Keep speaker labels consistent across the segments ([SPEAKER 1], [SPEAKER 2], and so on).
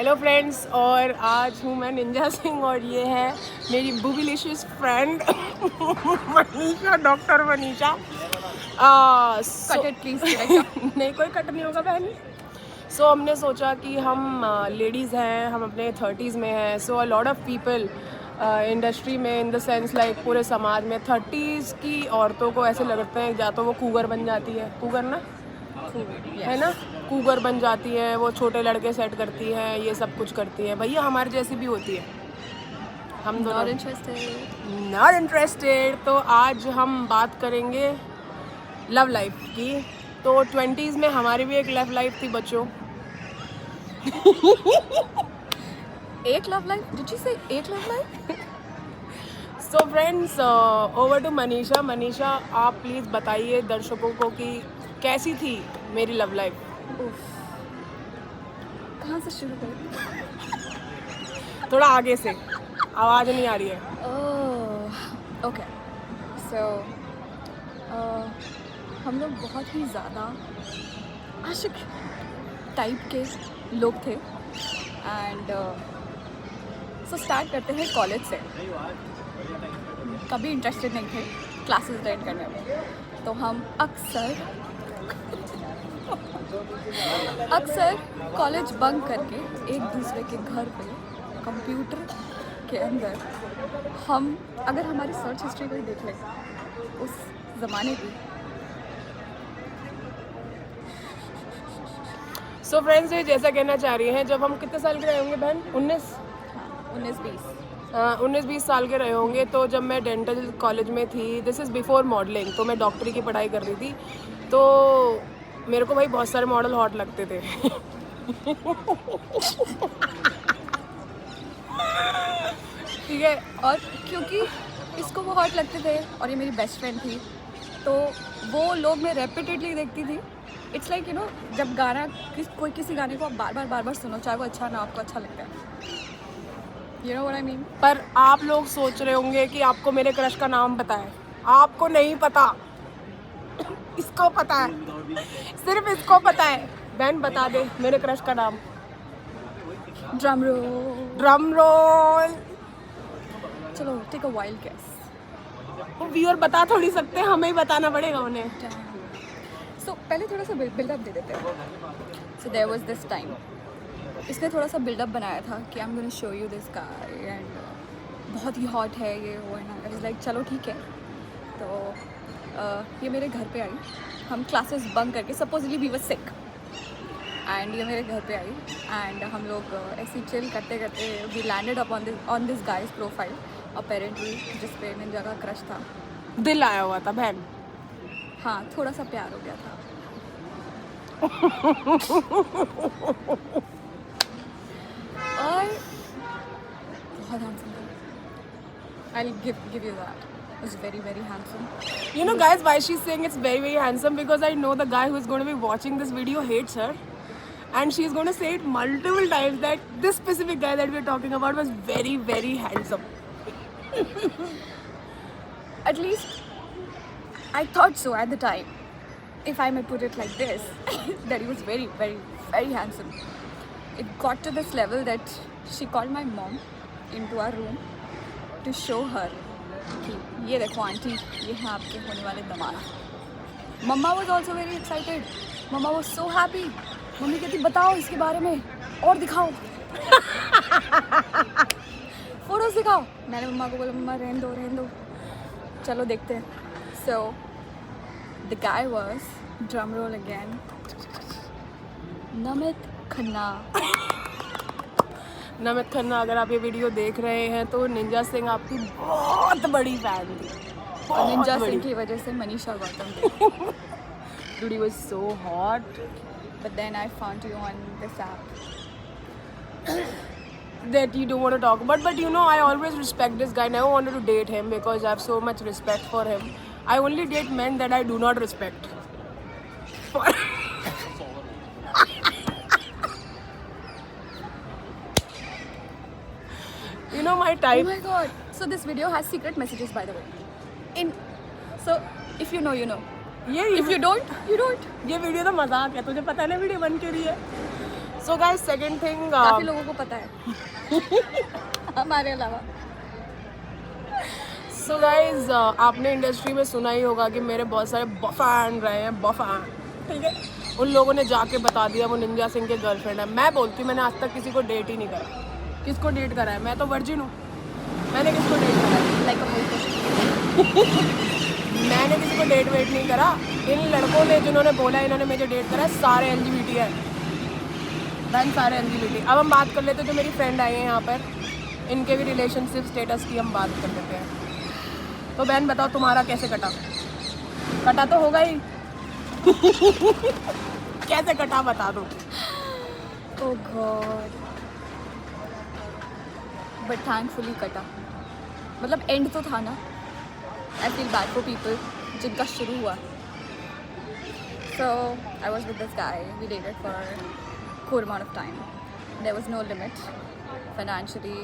[SPEAKER 1] Hello friends, और आज हूँ मैं निंजा सिंह और ये है मेरी bubblicious friend Manisha, doctor Manisha.
[SPEAKER 2] Cut it please.
[SPEAKER 1] नहीं, कोई कट नहीं होगा बहन। सो हमने सोचा कि हम लेडीज़ हैं, हम अपने 30s में हैं। So a lot of people industry में, इन द सेंस लाइक पूरे समाज में 30s की औरतों को ऐसे लगता है या तो वो कूगर बन जाती है, कूगर ना है ना, कूगर बन जाती है, वो छोटे लड़के सेट करती है, ये सब कुछ करती है। भैया हमारे जैसी भी होती है, हम दोनों नॉट इंटरेस्टेड। तो आज हम बात करेंगे लव लाइफ की। तो 20s में हमारी भी एक लव लाइफ थी बच्चों।
[SPEAKER 2] एक love life? Did you say एक love life?
[SPEAKER 1] So friends, over to Manisha. Manisha, आप प्लीज़ बताइए दर्शकों को कि कैसी थी मेरी लव लाइफ।
[SPEAKER 2] कहाँ से शुरू करें?
[SPEAKER 1] थोड़ा आगे से, आवाज़ नहीं आ रही है।
[SPEAKER 2] ओके, सो हम लोग बहुत ही ज़्यादा आशिक टाइप के लोग थे। एंड सो स्टार्ट करते हैं कॉलेज से। कभी इंटरेस्टेड नहीं थे क्लासेस अटेंड करने में, तो हम अक्सर कॉलेज बंक करके एक दूसरे के घर पे कंप्यूटर के अंदर हम, अगर हमारी सर्च हिस्ट्री को ही देख लें उस ज़माने की।
[SPEAKER 1] सो फ्रेंड्स, ये जैसा कहना चाह रही हैं, जब हम कितने साल के रहे होंगे बहन? 19-20 साल के रहे होंगे। तो जब मैं डेंटल कॉलेज में थी, दिस इज़ बिफोर मॉडलिंग, तो मैं डॉक्टरी की पढ़ाई कर रही थी। तो मेरे को भाई बहुत सारे मॉडल हॉट लगते थे। ठीक है,
[SPEAKER 2] और क्योंकि इसको वो हॉट लगते थे और ये मेरी बेस्ट फ्रेंड थी, तो वो लोग मैं रेपिटेडली देखती थी। इट्स लाइक यू नो, जब गाना कोई किसी गाने को आप बार बार सुनो, चाहे वो अच्छा ना आपको अच्छा लगता है। You know what I mean?
[SPEAKER 1] पर आप लोग सोच रहे होंगे कि आपको मेरे क्रश का नाम पता है। आपको नहीं पता, इसको पता है, सिर्फ इसको पता है। बहन बता दे मेरे क्रश का नाम।
[SPEAKER 2] Drum roll.
[SPEAKER 1] Drum roll.
[SPEAKER 2] चलो, take a wild guess.
[SPEAKER 1] Viewer बता थोड़ी सकते, हमें ही बताना पड़ेगा उन्हें।
[SPEAKER 2] सो पहले थोड़ा सा बिल्डअप दे देते हैं। So there was this time, इसने थोड़ा सा बिल्डअप बनाया था कि I am gonna show you this guy and बहुत ही हॉट है ये वो। आई वाज लाइक चलो ठीक है। तो ये मेरे घर पे आई, हम क्लासेस बंक करके, supposedly we were sick, and ये मेरे घर पे आई एंड हम लोग ऐसे चिल करते करते we landed up on this guy's profile apparently, जिस पे मेरी जगह क्रश था।
[SPEAKER 1] दिल आया हुआ था बहन।
[SPEAKER 2] हाँ, थोड़ा सा प्यार हो गया था। और बहुत हैंडसम था। I'll give you that. It was very handsome.
[SPEAKER 1] You know guys, why she's saying it's very handsome? Because I know the guy who is going to be watching this video hates her, and she's going to say it multiple times that this specific guy that we're talking about was very handsome.
[SPEAKER 2] At least I thought so at the time, if I may put it like this, that he was very handsome. It got to this level that she called my mom into our room to show her कि ये देखो aunty, ये है आपके होने वाले दामाद। Mamma was also very excited. Mamma was so happy. Mummy कहती बताओ इसके बारे में और दिखाओ, फोटोज दिखाओ। मैंने मम्मा को बोला मम्मा रहने दो, चलो देखते हैं। So the guy was, drum roll again, Namit Khanna.
[SPEAKER 1] Namit Khanna, अगर आप ये वीडियो देख रहे हैं तो निंजा सिंह आपकी बहुत बड़ी फैन थी।
[SPEAKER 2] और निंजा सिंह की वजह से मनीषा गौतम थी।
[SPEAKER 1] Dude, he was so hot.
[SPEAKER 2] But then I found you on this app
[SPEAKER 1] that you don't want to talk about. But you know, I always respect this guy. I never wanted to date him because I have so much respect for him. I only date men that I do not respect. You know my type.
[SPEAKER 2] Oh my god. So this video has secret messages, by the way. So if you know, you know.
[SPEAKER 1] ये
[SPEAKER 2] If you don't, you don't.
[SPEAKER 1] ये video तो मजाक है, तुझे पता है ना video बन के रही है। So guys, second thing.
[SPEAKER 2] काफी लोगों को पता है हमारे अलावा.
[SPEAKER 1] So guys, आपने इंडस्ट्री में सुना ही होगा कि मेरे बहुत सारे बफैन रहे हैं, बफैन, ठीक है. उन लोगों ने जाके बता दिया वो निंजा सिंह के गर्लफ्रेंड है. मैं बोलती हूँ मैंने आज तक किसी को डेट ही नहीं करा. किसको डेट करा है? मैं तो वर्जिन हूँ. मैंने किसको डेट करा है?
[SPEAKER 2] लाइक
[SPEAKER 1] मैंने किसी को डेट वेट नहीं करा. इन लड़कों ने जिन्होंने बोला इन्होंने मुझे डेट करा है, सारे LGBT है बहन, सारे LGBT. अब हम बात कर लेते हैं जो मेरी फ्रेंड आई है यहाँ पर, इनके भी रिलेशनशिप स्टेटस की हम बात कर लेते हैं. तो बहन बताओ तुम्हारा कैसे कटा? कटा तो होगा ही. कैसे कटा बता दो.
[SPEAKER 2] oh god, but thankfully कटा. मतलब एंड तो था ना. I feel bad for people जिनका शुरू हुआ. So I was with this guy. We dated for a core amount of time. There was no limit financially,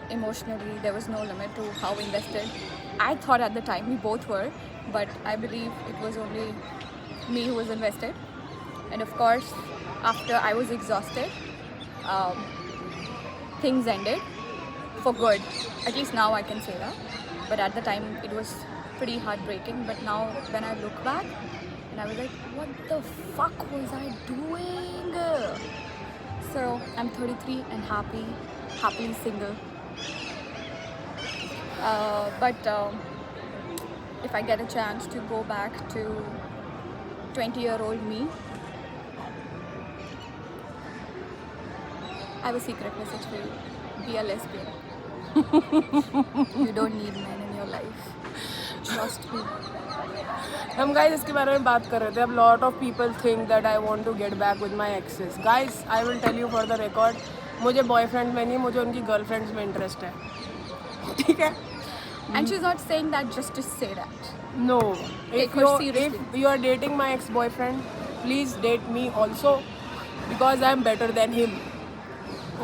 [SPEAKER 2] emotionally. There was no limit to how invested. I thought at the time we both were, but I believe it was only me who was invested. And of course, after I was exhausted, things ended for good. At least now I can say that. But at the time it was pretty heartbreaking. But now when I look back, and I was like, what the fuck was I doing? So I'm 33 and happily single. But if I get a chance to go back to 20-year-old me, I have a secret message for you. Be a lesbian. You don't need men in your life. Trust me.
[SPEAKER 1] हम guys इसके बारे में बात कर रहे थे. अब lot of people think that I want to get back with my exes. Guys I will tell you for the record, मुझे बॉयफ्रेंड में नहीं, मुझे उनकी गर्लफ्रेंड्स में इंटरेस्ट है. ठीक है.
[SPEAKER 2] And she's not saying that just to say that.
[SPEAKER 1] No.
[SPEAKER 2] Take her seriously.
[SPEAKER 1] If you are dating my ex-boyfriend, please date me also because I am better than him.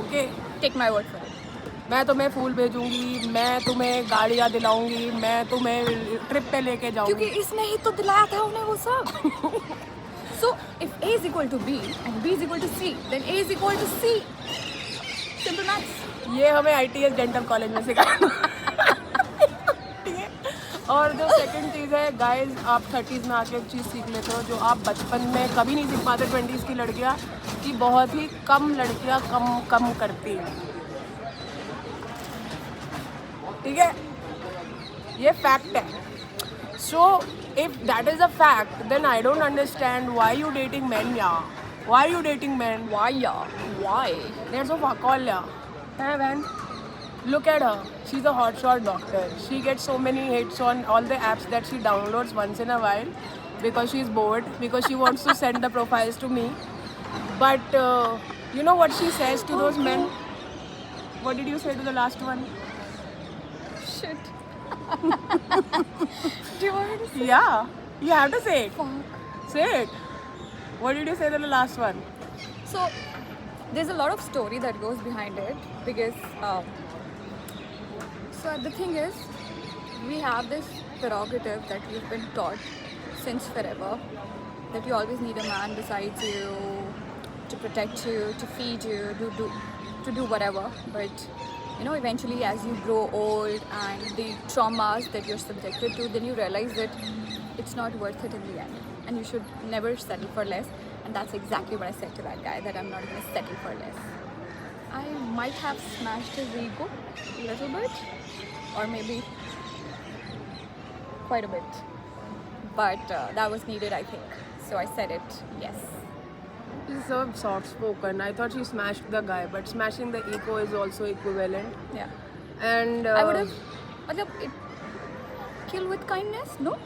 [SPEAKER 1] Okay?
[SPEAKER 2] Take my word for it.
[SPEAKER 1] मैं तुम्हें फूल भेजूंगी, मैं तुम्हें गाड़ियाँ दिलाऊंगी, मैं तुम्हें trip पे लेके जाऊंगी.
[SPEAKER 2] क्योंकि इसने ही तो दिलाया था उन्हें वो सब. So if A is equal to B and B is equal to C, then A is equal to C. Simple maths.
[SPEAKER 1] ये हमें ITS डेंटल कॉलेज में सिखाया. ठीक है. और जो सेकंड चीज़ है गाइस, आप 30s में आके एक चीज़ सीख लेते हो जो आप बचपन में कभी नहीं सीख पाते 20s की लड़कियाँ, कि बहुत ही कम लड़कियाँ कम करती हैं. ठीक है, ये फैक्ट है. So if that is a fact then I don't understand why you dating man. या why you dating man?
[SPEAKER 2] Why yeah? Why?
[SPEAKER 1] There's a fuck all yeah. Hey man, look at her. She's a hotshot doctor. She gets so many hits on all the apps that she downloads once in a while because she's bored, because she wants to send the profiles to me. But you know what she says to those men? What did you say to the last one?
[SPEAKER 2] Shit. Do you want me to say?
[SPEAKER 1] Yeah, you have to say it.
[SPEAKER 2] Fuck.
[SPEAKER 1] Say it. What did you say to the last one?
[SPEAKER 2] So there's a lot of story that goes behind it because so the thing is, we have this prerogative that we've been taught since forever, that you always need a man beside you to protect you, to feed you, to do whatever. But you know, eventually as you grow old and the traumas that you're subjected to, then you realize that it's not worth it in the end, and you should never settle for less. And that's exactly what I said to that guy, that I'm not going to settle for less. I might have smashed his ego a little bit, or maybe quite a bit, but that was needed, I think. So I said it, yes.
[SPEAKER 1] She's so soft spoken. I thought she smashed the guy, but smashing the ego is also equivalent.
[SPEAKER 2] Yeah.
[SPEAKER 1] And
[SPEAKER 2] I would have, kill with kindness, no?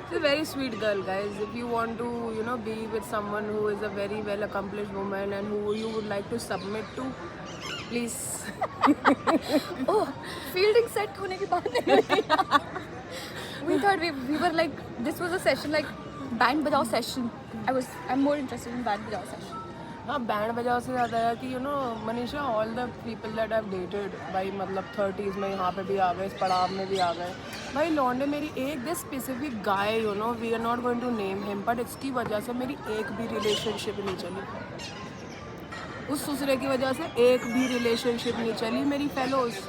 [SPEAKER 1] she's a very sweet girl, guys. If you want to, you know, be with someone who is a very well accomplished woman and who you would like to submit to, please.
[SPEAKER 2] Oh, fielding set होने के बाद नहीं. We thought we were like, this was a session like band bajao session. I'm more interested in band bajao session.
[SPEAKER 1] हाँ band बजाओ से ज़्यादा है कि Manisha all the people that have dated भाई मतलब 30s में यहाँ पे भी आ गए, इस पड़ाव में भी आ गए भाई लौंडे। मेरी एक this specific guy we are not going to name him, but इसकी वजह से मेरी एक भी रिलेशनशिप नहीं चली। उस ससुरे की वजह से एक भी रिलेशनशिप नहीं चली मेरी fellows.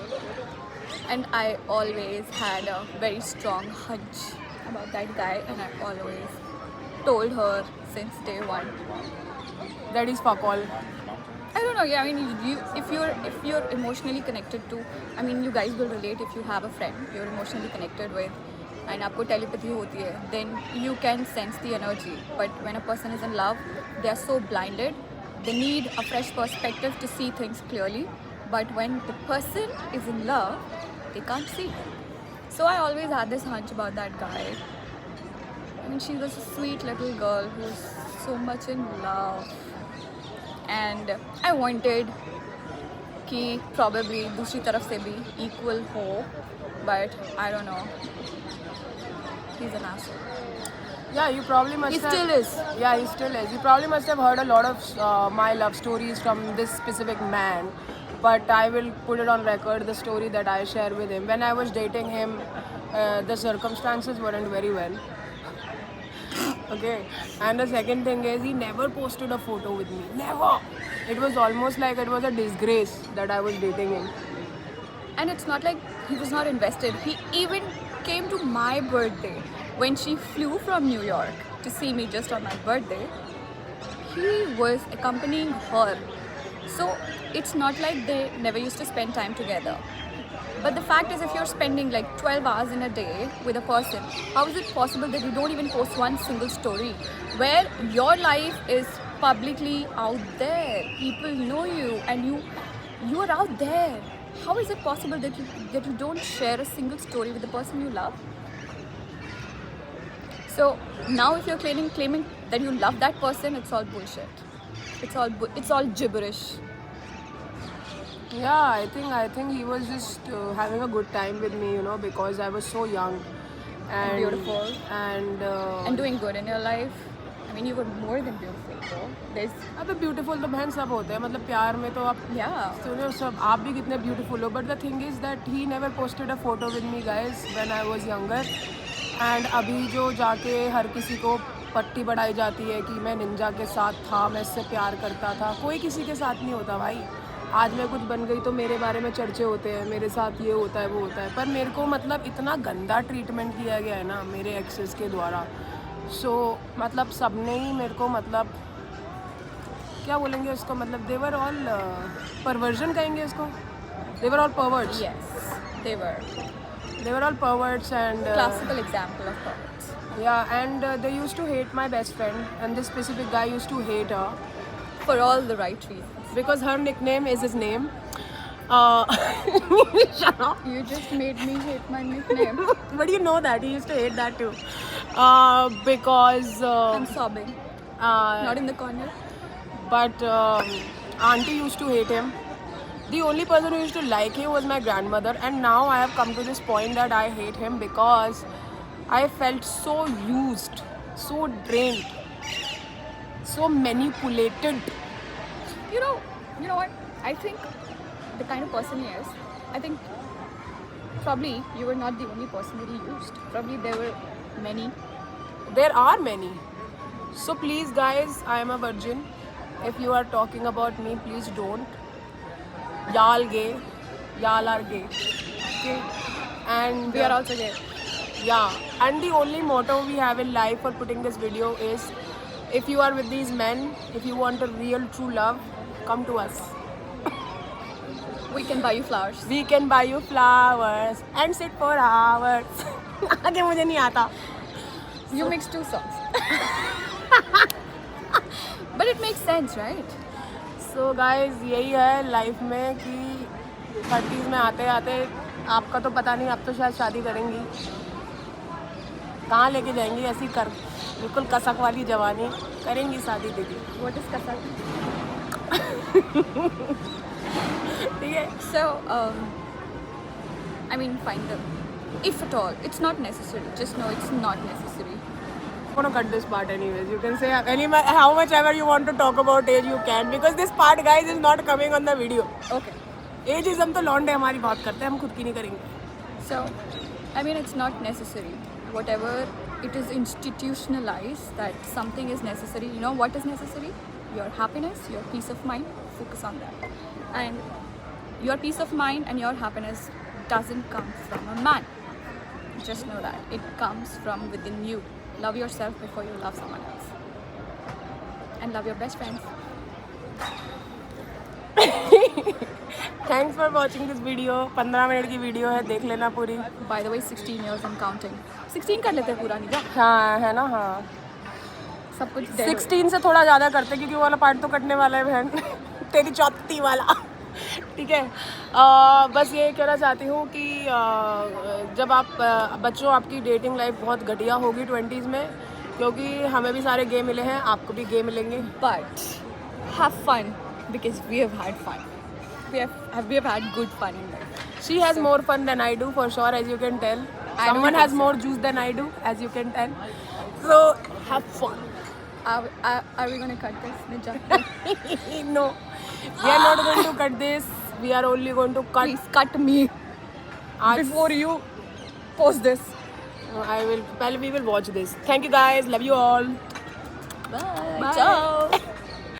[SPEAKER 2] And I always had a very strong hunch about that guy, and I always told her since day one.
[SPEAKER 1] That is fuck all.
[SPEAKER 2] I don't know. Yeah, I mean, if you're emotionally connected to, I mean, you guys will relate if you have a friend you're emotionally connected with, and आपको telepathy होती है, then you can sense the energy. But when a person is in love, they are so blinded. They need a fresh perspective to see things clearly. But when the person is in love, they can't see. So I always had this hunch about that guy. I mean, she was a sweet little girl who was so much in love. And I wanted कि probably दूसरी तरफ से भी equal हो, but I don't know. He's an asshole.
[SPEAKER 1] Yeah, you probably must
[SPEAKER 2] He
[SPEAKER 1] have...
[SPEAKER 2] still is.
[SPEAKER 1] Yeah, he still is. You probably must have heard a lot of my love stories from this specific man. But I will put it on record, the story that I share with him. When I was dating him, the circumstances weren't very well. Okay. And the second thing is, he never posted a photo with me. Never. It was almost like it was a disgrace that I was dating him.
[SPEAKER 2] And it's not like he was not invested. He even came to my birthday when she flew from New York to see me just on my birthday. He was accompanying her. So it's not like they never used to spend time together. But the fact is, if you're spending like 12 hours in a day with a person, how is it possible that you don't even post one single story where your life is publicly out there? People know you and you are out there. How is it possible that you don't share a single story with the person you love? So now if you're claiming that you love that person, it's all bullshit. It's all gibberish.
[SPEAKER 1] Yeah, I think he was just having a good time with me, because I was so young and
[SPEAKER 2] Beautiful.
[SPEAKER 1] and
[SPEAKER 2] And doing good in your life. I mean, you were more than beautiful, though. There's
[SPEAKER 1] अबे beautiful तो बहन सब होते हैं, मतलब प्यार में तो आप
[SPEAKER 2] yeah.
[SPEAKER 1] सुनो सब आप भी कितने ब्यूटीफुल हो, but the thing is that he never posted a photo with me guys when I was younger. And अभी जो जाके हर किसी को पट्टी बढ़ाई जाती है कि मैं निंजा के साथ था, मैं इससे प्यार करता था, कोई किसी के साथ नहीं होता भाई। आज मैं कुछ बन गई तो मेरे बारे में चर्चे होते हैं, मेरे साथ ये होता है वो होता है, पर मेरे को मतलब इतना गंदा ट्रीटमेंट किया गया है ना मेरे एक्सेस के द्वारा। सो मतलब सबने ही मेरे को मतलब क्या बोलेंगे उसको, मतलब देवर ऑल परवर्जन कहेंगे इसको, they were all perverts.
[SPEAKER 2] Yes, they were
[SPEAKER 1] all perverts and
[SPEAKER 2] classical example of perverts.
[SPEAKER 1] yeah, and they used to hate my best friend, and this specific guy used to hate her
[SPEAKER 2] For all the right reasons.
[SPEAKER 1] because her nickname is his name. Shut up.
[SPEAKER 2] You just made me hate my nickname.
[SPEAKER 1] But you know that he used to hate that too, because
[SPEAKER 2] I'm sobbing. Not in the corner.
[SPEAKER 1] but auntie used to hate him. The only person who used to like him was my grandmother, and now I have come to this point that I hate him because I felt so used, so drained, so manipulated.
[SPEAKER 2] You know what? I think the kind of person he is, I think probably you were not the only person that he used. Probably there were many.
[SPEAKER 1] There are many. So please guys, I am a virgin. If you are talking about me, please don't. Y'all gay. Y'all are gay. Okay. And
[SPEAKER 2] We are also gay.
[SPEAKER 1] yeah. And the only motto we have in life for putting this video is, if you are with these men, if you want a real true love, come to us.
[SPEAKER 2] We can buy you flowers.
[SPEAKER 1] We can buy you flowers and sit for hours. आगे मुझे नहीं आता.
[SPEAKER 2] You mix two songs. But it makes sense, right?
[SPEAKER 1] So guys यही है life में कि 30s में आते आते आपका तो पता नहीं, आप तो शायद शादी करेंगी, कहाँ लेके जाएंगी ऐसी कर बिल्कुल कसक वाली जवानी करेंगी शादी दीदी।
[SPEAKER 2] What is kasak?
[SPEAKER 1] ठीक है।
[SPEAKER 2] So, I mean, find them. If at all, it's not necessary. Just know it's not necessary.
[SPEAKER 1] I'm gonna cut this part anyways. You can say how much ever you want to talk about age you can, because this part guys is not coming on the video.
[SPEAKER 2] Okay.
[SPEAKER 1] Ageism तो लौंडे हमारी बात करते हैं, हम खुद की नहीं करेंगे.
[SPEAKER 2] So, I mean, it's not necessary. Whatever it is institutionalized that something is necessary. You know what is necessary? Your happiness, your peace of mind. Focus on that. And your peace of mind and your happiness doesn't come from a man. Just know that. It comes from within you. Love yourself before you love someone else. And love your best friends.
[SPEAKER 1] Thanks for watching this video. 15 minute की video है, देख लेना पूरी.
[SPEAKER 2] By the way, 16 years and counting. 16 कर लेते हैं पूरा नहीं क्या?
[SPEAKER 1] हाँ है ना, हाँ.
[SPEAKER 2] सब कुछ
[SPEAKER 1] 16 से थोड़ा ज़्यादा करते क्योंकि वो वाला पार्ट तो कटने वाला है बहन. तेरी चौथी वाला. ठीक है. बस ये कहना चाहती हूँ कि जब आप बच्चों, आपकी डेटिंग लाइफ बहुत घटिया होगी 20s में, क्योंकि हमें भी सारे गे मिले हैं, आपको भी गे मिलेंगे.
[SPEAKER 2] But have fun because we have had fun. We have had good fun in life.
[SPEAKER 1] She has more fun than I do for sure, as you can tell. Someone has more juice than I do, as you can tell. So have fun.
[SPEAKER 2] Are we gonna cut this? Ninja?
[SPEAKER 1] No, we are not going to cut this. We are only going to cut.
[SPEAKER 2] Please cut me before you post this.
[SPEAKER 1] We will watch this. Thank you guys. Love you all.
[SPEAKER 2] Bye.
[SPEAKER 1] Bye.
[SPEAKER 2] Ciao.